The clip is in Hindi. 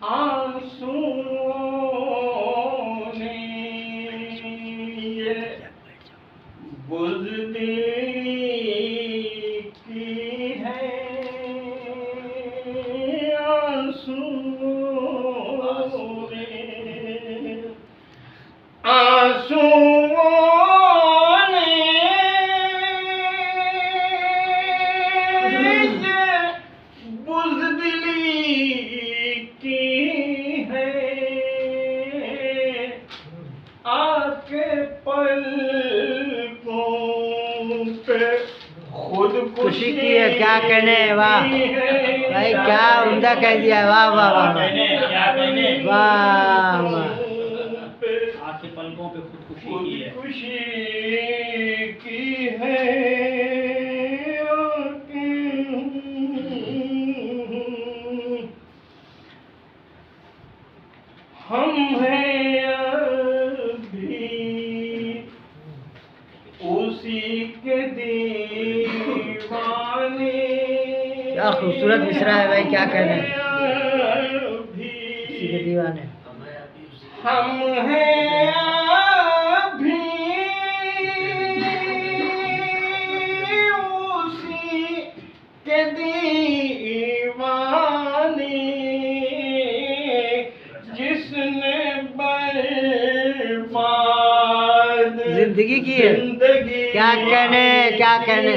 आंसुओं ने ये बुज़दिली की है, आंसुओं ने आके पलकों पे खुशी की है, क्या कहने। वाह भाई, क्या उम्दा कह दिया। वाह वाह वाह वाह वाह वाह। आपके पलकों पे खुदकुशी की है। हम हैं अभी उसी के दीवाने। क्या खूबसूरत मिसरा है भाई, क्या कहने। उसी के दीवाने। हम हैं अभी उसी के दीवाने, जिसने बर्बाद जिंदगी की है, क्या कहने, क्या कहने।